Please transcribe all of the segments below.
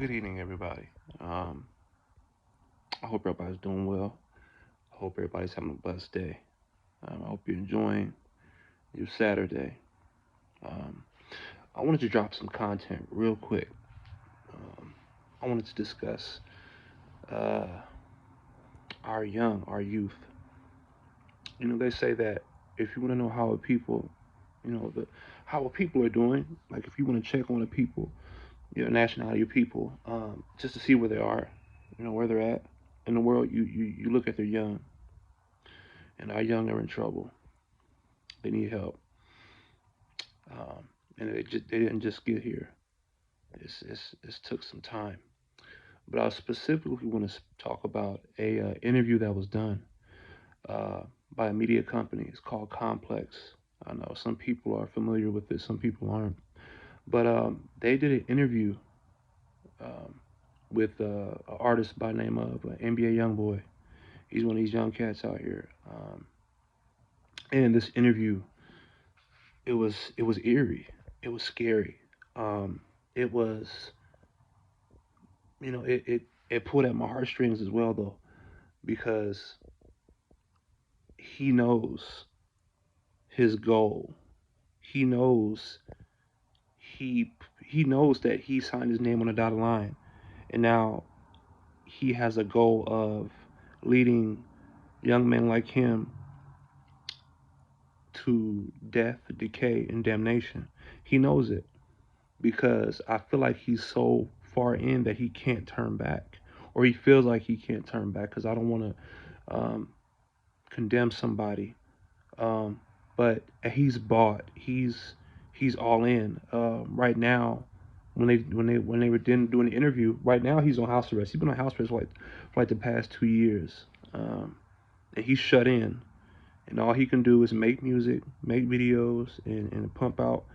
Good evening, everybody. I hope everybody's doing well. I hope everybody's having a blessed day. I hope you're enjoying your Saturday. Um, I wanted to drop some content real quick. Um, I wanted to discuss uh, our youth. They say that if you want to know how a people, how a people are doing, like if you want to check on the people, your nationality of people, just to see where they are, where they're at in the world, you look at their young, and our young are in trouble. They need help, and they didn't just get here. It's took some time. But I specifically want to talk about a interview that was done uh, by a media company. It's called Complex. I know some people are familiar with it, some people aren't. But they did an interview um, with an artist by the name of NBA YoungBoy. He's one of these young cats out here. And in this interview, it was eerie. It was scary. Um, it was it pulled at my heartstrings as well though, because he knows his goal. He knows he he knows that he signed his name on a dotted line, and now he has a goal of leading young men like him to death, decay, and damnation. He knows it because I feel like he's so far in that he can't turn back, or he feels like he can't turn back. Because I don't want to condemn somebody. Um, but he's bought. He's all in. Right now, when they were doing the interview, right now he's on house arrest. He's been on house arrest for like the past 2 years, and he's shut in. And all he can do is make music, make videos, and pump out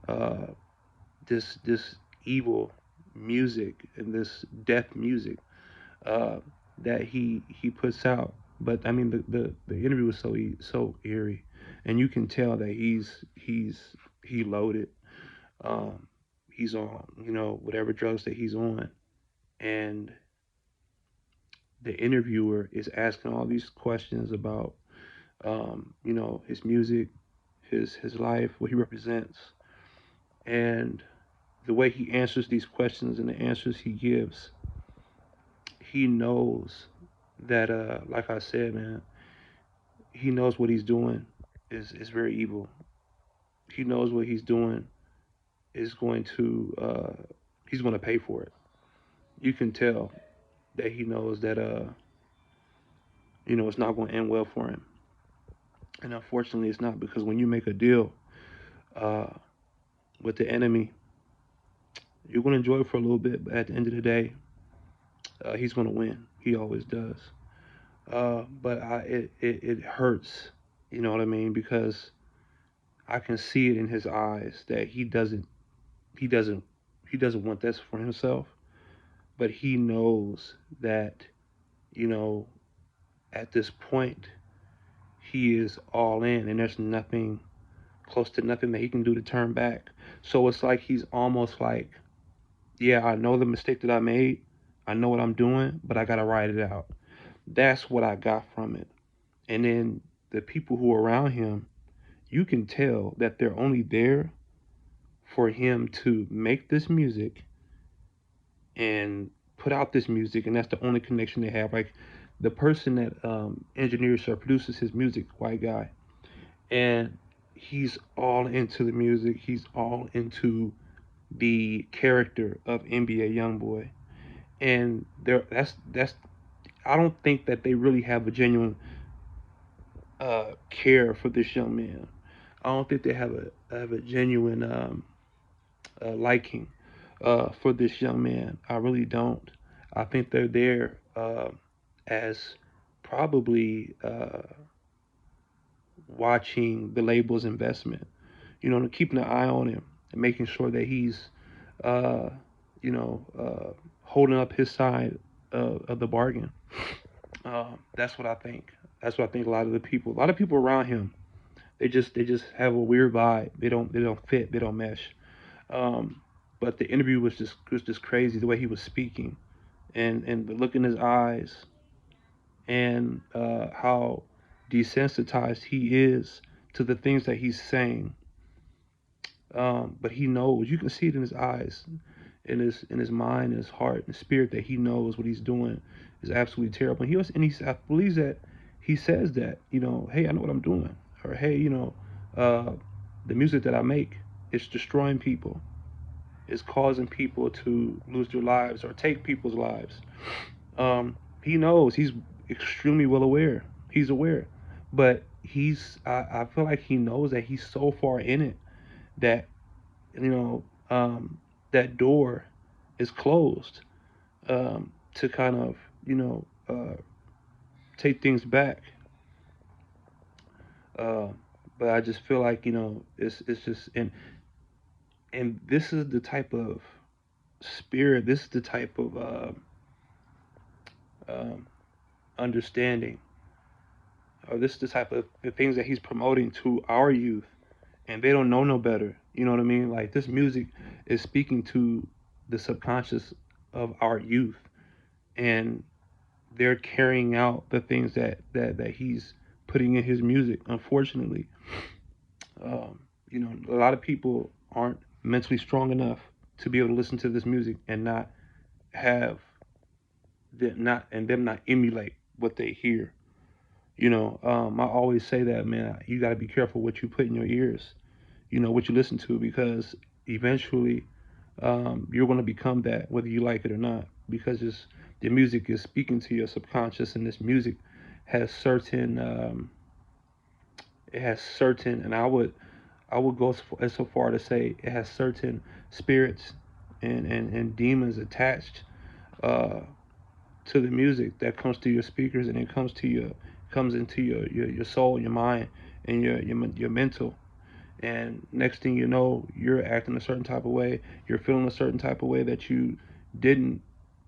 uh, this evil music and this death music uh, that he puts out. But I mean, the interview was so eerie, and you can tell that he loaded. Um, he's on whatever drugs that he's on, and the interviewer is asking all these questions about his music, his life, what he represents, and the way he answers these questions and the answers he gives. He knows that like I said, man, he knows what he's doing is very evil. He knows what he's doing is going to he's going to pay for it. You can tell that he knows that it's not going to end well for him. And unfortunately, it's not, because when you make a deal uh, with the enemy, you're going to enjoy it for a little bit, but at the end of the day, he's going to win. He always does. But it hurts, you know what I mean? Because I can see it in his eyes that he doesn't he doesn't want this for himself, but he knows that you know at this point he is all in, and there's nothing, close to nothing, that he can do to turn back. So it's like he's almost like, yeah, I know the mistake that I made, I know what I'm doing, but I gotta ride it out. That's what I got from it. And then the people who are around him, you can tell that they're only there for him to make this music and put out this music, and that's the only connection they have. Like the person that engineers or produces his music, white guy, and he's all into the music. He's all into the character of NBA YoungBoy, and that's I don't think that they really have a genuine care for this young man. I don't think they have a genuine liking for this young man. I really don't. I think they're there as probably watching the label's investment, keeping an eye on him and making sure that he's, uh, holding up his side of the bargain. That's what I think. That's what I think. A lot of people around him, they just have a weird vibe. They don't fit. They don't mesh. Um, But the interview was just crazy the way he was speaking, and the look in his eyes, and how desensitized he is to the things that he's saying. But he knows. You can see it in his eyes, in his mind, in his heart, and spirit, that he knows what he's doing is absolutely terrible. I believe that he says that, hey, I know what I'm doing, or hey, uh, the music that I make is destroying people, is causing people to lose their lives or take people's lives. He knows. He's extremely well aware. He's aware, but I feel like he knows that he's so far in it that you know that door is closed, to kind of take things back. Uh, but I just feel like it's just and this is the type of spirit. This is the type of um, understanding, or this is the type of the things that he's promoting to our youth, and they don't know no better. You know what I mean? Like, this music is speaking to the subconscious of our youth, and they're carrying out the things that he's putting in his music. Unfortunately, a lot of people aren't mentally strong enough to be able to listen to this music and not have them not emulate what they hear. I always say that, man, you got to be careful what you put in your ears. What you listen to, because eventually you're going to become that, whether you like it or not, because the music is speaking to your subconscious, and this music has certain and I would go so far to say it has certain spirits and demons attached uh, to the music that comes to your speakers, and it comes into your soul, your mind, and your mental. And next thing you know, you're acting a certain type of way, you're feeling a certain type of way that you didn't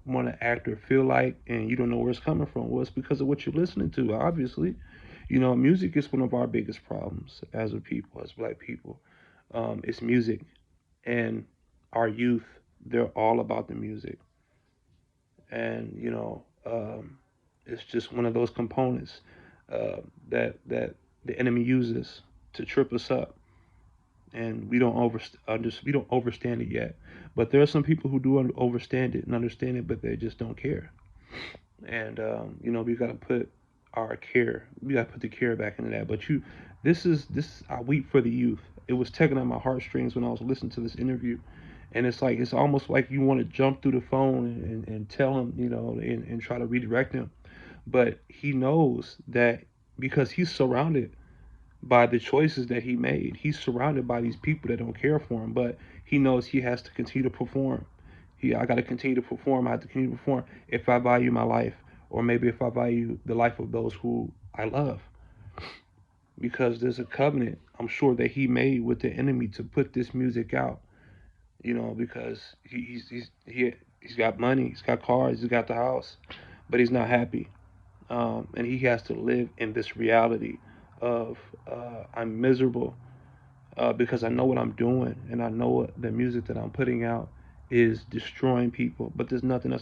want to act or feel like, and you don't know where it's coming from. Well, it's because of what you're listening to, obviously. Music is one of our biggest problems as a people, as black people. It's music, and our youth, they're all about the music. And it's just one of those components that the enemy uses to trip us up, and we don't overstand it yet. But there are some people who do overstand it and understand it, but they just don't care. And we got to put we got to put the care back into that. But this I weep for the youth. It was tugging at my heartstrings when I was listening to this interview, and it's almost like you want to jump through the phone and tell him, and try to redirect him. But he knows that, because he's surrounded by the choices that he made. He's surrounded by these people that don't care for him, but he knows he has to continue to perform. I got to continue to perform. I have to continue to perform if I value my life, or maybe if I value the life of those who I love, because there's a covenant, I'm sure, that he made with the enemy to put this music out. Because he's got money, he's got cars, he's got the house, but he's not happy, and he has to live in this reality of I'm miserable, because I know what I'm doing, and I know the music that I'm putting out is destroying people. But there's nothing I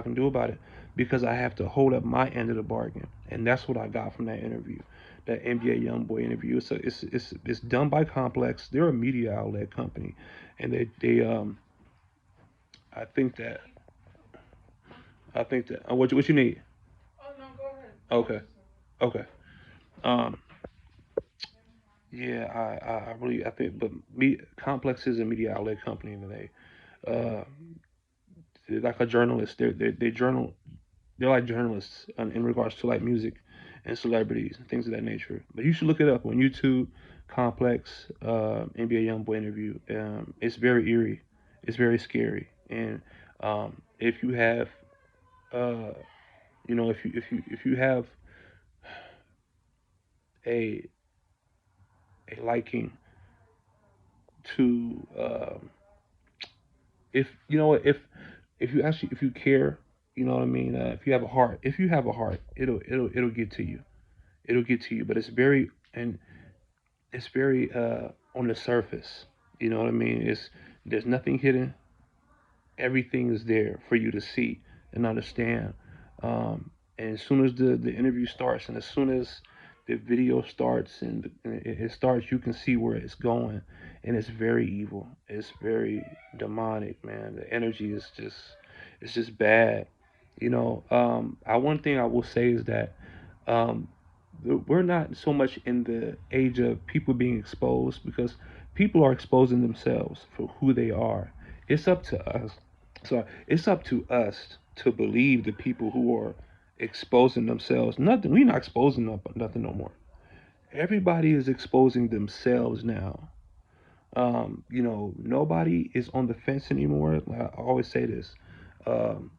can do about it, because I have to hold up my end of the bargain, and that's what I got from that interview, that NBA YoungBoy interview. So it's done by Complex. They're a media outlet company, and they I think that what you need. Okay, okay. Um, yeah, I really I think, but me Complex is a media outlet company, and they're like a journalist. They journal. They're like journalists in regards to like music and celebrities and things of that nature. But you should look it up on YouTube. Complex NBA YoungBoy interview. It's very eerie. It's very scary. And if you have, uh, if you have a a liking to, if you know what, if you care, you know what I mean. If you have a heart, it'll get to you. It'll get to you. But it's very on the surface. You know what I mean? There's nothing hidden. everything is there for you to see and understand. And as soon as the interview starts, and as soon as the video starts and it starts, you can see where it's going, and it's very evil. It's very demonic, man. The energy is just, it's just bad. One thing I will say is that um, we're not so much in the age of people being exposed, because people are exposing themselves for who they are. It's up to us. So it's up to us to believe the people who are exposing themselves. Nothing. We're not exposing nothing no more. Everybody is exposing themselves now. Nobody is on the fence anymore. I always say this. Um,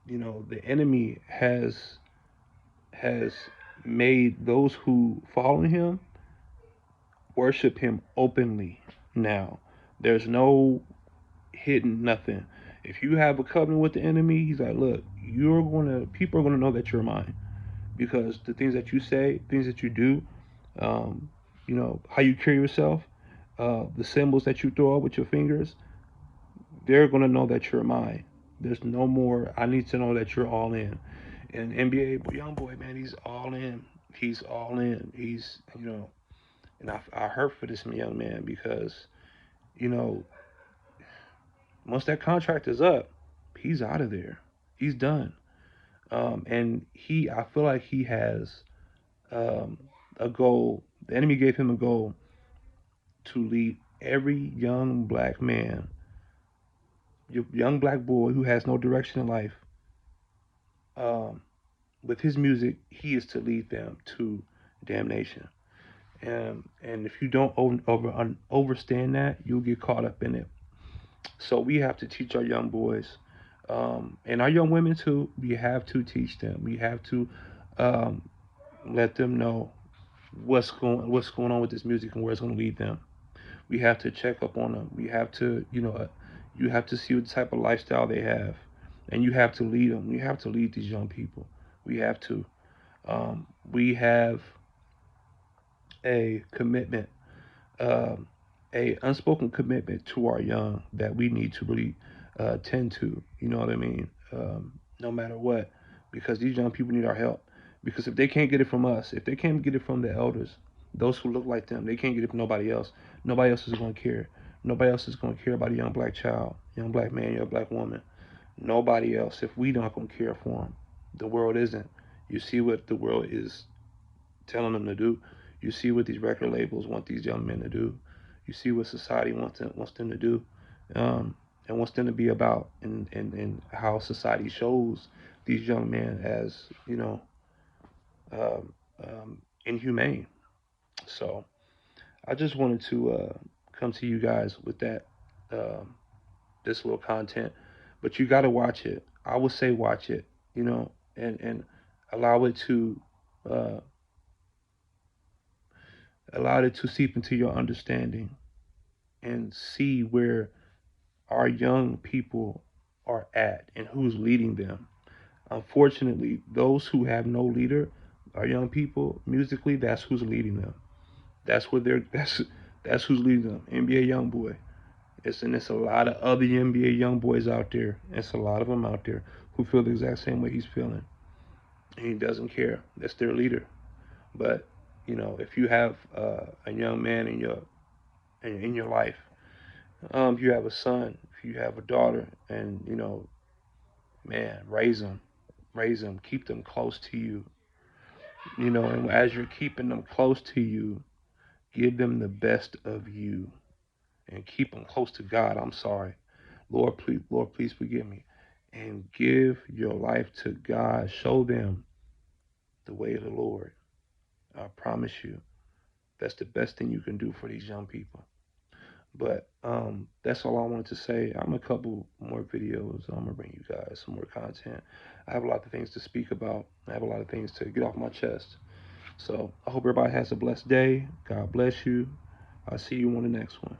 the enemy has made those who follow him worship him openly now. There's no hidden nothing. If you have a covenant with the enemy, he's like, look, people are gonna know that you're mine, because the things that you say, things that you do, um, how you carry yourself, the symbols that you throw up with your fingers, they're gonna know that you're mine. There's no more. I need to know that you're all in. And NBA young boy, man, he's all in. He's all in. And I hurt for this young man, because you know once that contract is up, he's out of there. He's done. And I feel like he has um, a goal. The enemy gave him a goal to lead every young black man, young black boy who has no direction in life. Um, with his music, he is to lead them to damnation. And if you don't overstand that, you'll get caught up in it. So we have to teach our young boys, and our young women too. We have to teach them. We have to um, let them know what's going on with this music and where it's going to lead them. We have to check up on them. We have to, you have to see what type of lifestyle they have, and you have to lead them. You have to lead these young people. We have to. We have a commitment, um, a unspoken commitment to our young that we need to really tend to. You know what I mean? No matter what, because these young people need our help. Because if they can't get it from us, if they can't get it from the elders, those who look like them, they can't get it from nobody else. Nobody else is going to care. Nobody else is going to care about a young black child, young black man, young black woman. Nobody else. If we not going to care for them, the world isn't. You see what the world is telling them to do. You see what these record labels want these young men to do. You see what society wants them to do, and wants them to be about, and how society shows these young men as um, inhumane. So I just wanted to come to you guys with that um, this little content, but you got to watch it. I would say watch it, and allow it to uh, seep into your understanding, and see where our young people are at and who's leading them. Unfortunately, those who have no leader, our young people, musically, that's who's leading them. That's what they're that's who's leading them. NBA young boy. It's a lot of other NBA young boys out there. It's a lot of them out there who feel the exact same way he's feeling. And he doesn't care. That's their leader. But if you have a young man in your life, if you have a son, if you have a daughter, and man, raise them, keep them close to you. And as you're keeping them close to you, give them the best of you, and keep them close to God. I'm sorry, Lord, please forgive me, and give your life to God. Show them the way of the Lord. I promise you, that's the best thing you can do for these young people. But that's all I wanted to say. I'm a couple more videos. I'm gonna bring you guys some more content. I have a lot of things to speak about. I have a lot of things to get off my chest. So I hope everybody has a blessed day. God bless you. I'll see you on the next one.